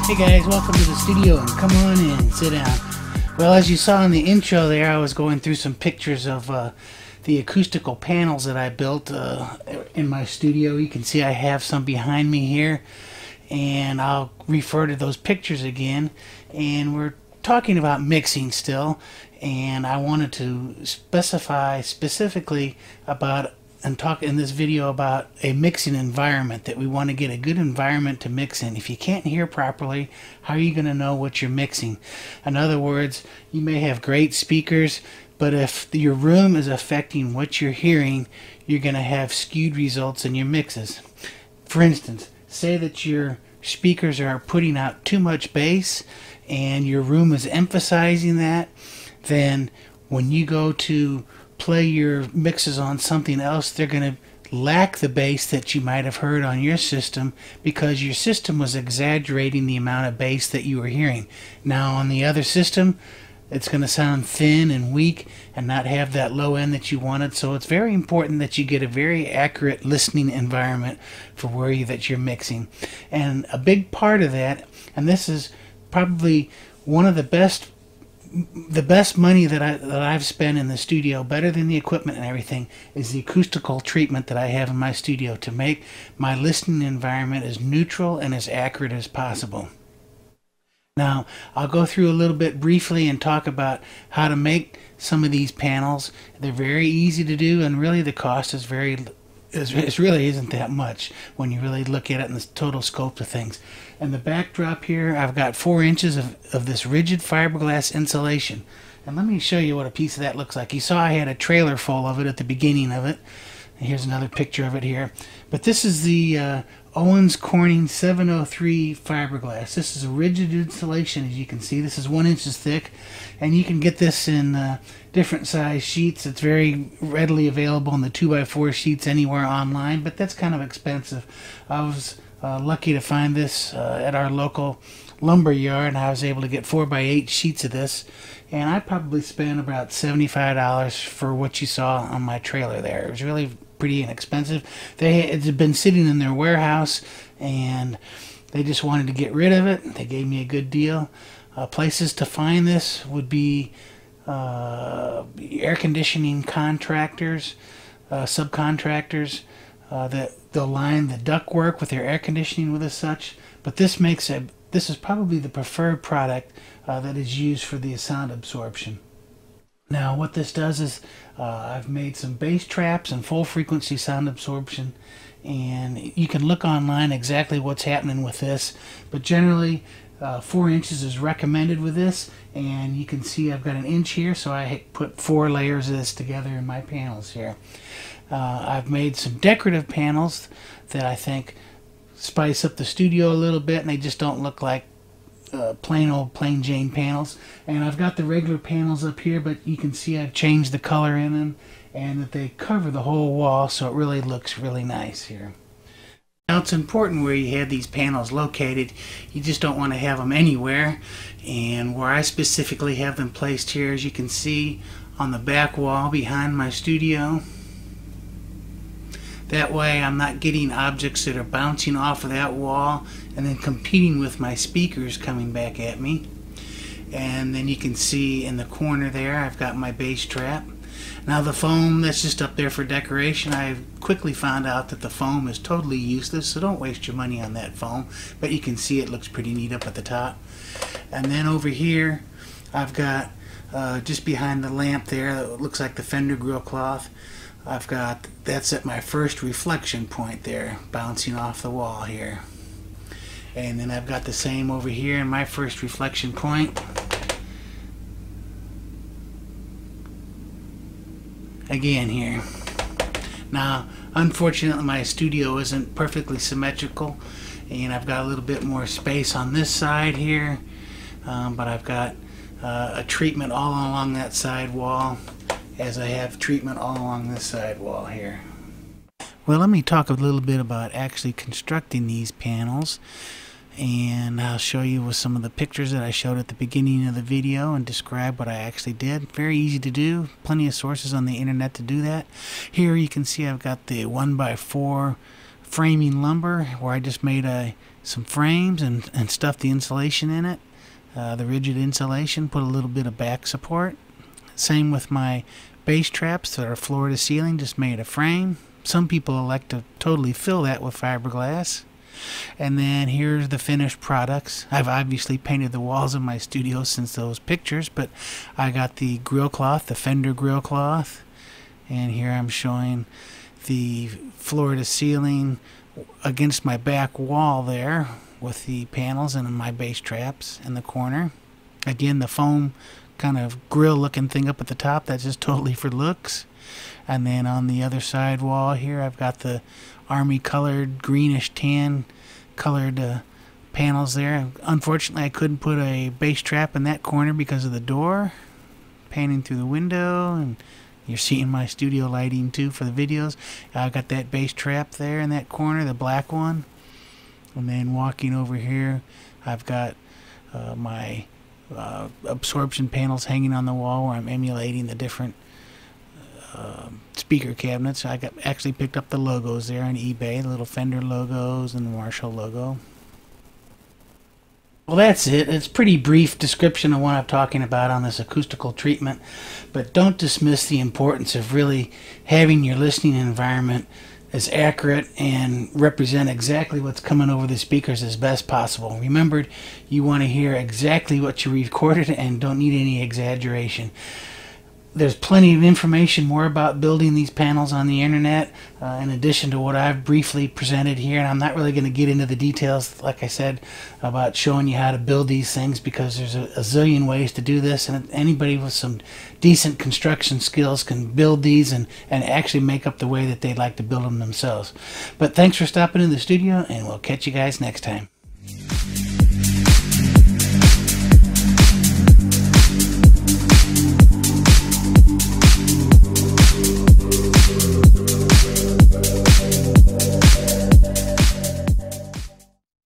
Hey guys, welcome to the studio and come on in, sit down. Well, as you saw in the intro there, I was going through some pictures of the acoustical panels that I built in my studio. You can see I have some behind me here, and I'll refer to those pictures again. And we're talking about mixing still, and I wanted to specify specifically about and talk in this video about a mixing environment, that we want to get a good environment to mix in. If you can't hear properly, how are you going to know what you're mixing? In other words, you may have great speakers, but if your room is affecting what you're hearing, you're going to have skewed results in your mixes. For instance, say that your speakers are putting out too much bass and your room is emphasizing that, then when you go to play your mixes on something else, they're going to lack the bass that you might have heard on your system, because your system was exaggerating the amount of bass that you were hearing. Now on the other system, it's going to sound thin and weak and not have that low end that you wanted. So it's very important that you get a very accurate listening environment for that you're mixing. And a big part of that, and this is probably one of the best money that I've spent in the studio, better than the equipment and everything, is the acoustical treatment that I have in my studio to make my listening environment as neutral and as accurate as possible. Now, I'll go through a little bit briefly and talk about how to make some of these panels. They're very easy to do, and really the cost is it really isn't that much when you really look at it in the total scope of things. And the backdrop here, I've got 4 inches of this rigid fiberglass insulation. And let me show you what a piece of that looks like. You saw I had a trailer full of it at the beginning of it. And here's another picture of it here. But this is the Owens Corning 703 fiberglass. This is a rigid insulation, as you can see. This is 1 inch thick, and you can get this in different size sheets. It's very readily available in the 2x4 sheets anywhere online, but that's kind of expensive. I was lucky to find this at our local lumber yard, and I was able to get 4x8 sheets of this, and I probably spent about $75 for what you saw on my trailer there. It was really pretty inexpensive. It had been sitting in their warehouse, and they just wanted to get rid of it. They gave me a good deal. Places to find this would be air conditioning contractors, subcontractors that they'll line the ductwork with their air conditioning with as such. But this is probably the preferred product that is used for the sound absorption. Now what this does is I've made some bass traps and full frequency sound absorption, and you can look online exactly what's happening with this, but generally 4 inches is recommended with this. And you can see I've got an inch here, so I put 4 layers of this together in my panels here. I've made some decorative panels that I think spice up the studio a little bit, and they just don't look like plain Jane panels. And I've got the regular panels up here, but you can see I've changed the color in them, and that they cover the whole wall, so it really looks really nice here. Now it's important where you have these panels located. You just don't want to have them anywhere, and where I specifically have them placed here, as you can see, on the back wall behind my studio. That way I'm not getting objects that are bouncing off of that wall and then competing with my speakers coming back at me. And then you can see in the corner there I've got my bass trap. Now the foam that's just up there for decoration, I quickly found out that the foam is totally useless, so don't waste your money on that foam. But you can see it looks pretty neat up at the top. And then over here I've got just behind the lamp there, that looks like the fender grill cloth, that's at my first reflection point there, bouncing off the wall here. And then I've got the same over here in my first reflection point. Again here. Now, unfortunately, my studio isn't perfectly symmetrical, and I've got a little bit more space on this side here, but I've got a treatment all along that side wall, as I have treatment all along this side wall here. Well, let me talk a little bit about actually constructing these panels, and I'll show you with some of the pictures that I showed at the beginning of the video and describe what I actually did. Very easy to do, plenty of sources on the internet to do that. Here you can see I've got the 1x4 framing lumber, where I just made a some frames and stuffed the insulation in it, the rigid insulation, put a little bit of back support. Same with my bass traps that are floor to ceiling, just made a frame. Some people elect to totally fill that with fiberglass. And then here's the finished products. I've obviously painted the walls of my studio since those pictures, but I got the grill cloth, the Fender grill cloth, and here I'm showing the floor to ceiling against my back wall there with the panels and my bass traps in the corner. Again, the foam kind of grill looking thing up at the top, that's just totally for looks. And then on the other side wall here, I've got the army colored greenish tan colored panels there. Unfortunately, I couldn't put a bass trap in that corner because of the door panning through the window, and you're seeing my studio lighting too for the videos. I've got that bass trap there in that corner, the black one. And then walking over here, I've got my absorption panels hanging on the wall where I'm emulating the different speaker cabinets. I actually picked up the logos there on eBay, the little Fender logos and the Marshall logo. Well, that's it. It's a pretty brief description of what I'm talking about on this acoustical treatment, but don't dismiss the importance of really having your listening environment as accurate and represent exactly what's coming over the speakers as best possible. Remember, you want to hear exactly what you recorded and don't need any exaggeration. There's plenty of information more about building these panels on the internet, in addition to what I've briefly presented here. And I'm not really going to get into the details, like I said, about showing you how to build these things, because there's a zillion ways to do this, and anybody with some decent construction skills can build these and actually make up the way that they'd like to build them themselves. But thanks for stopping in the studio, and we'll catch you guys next time.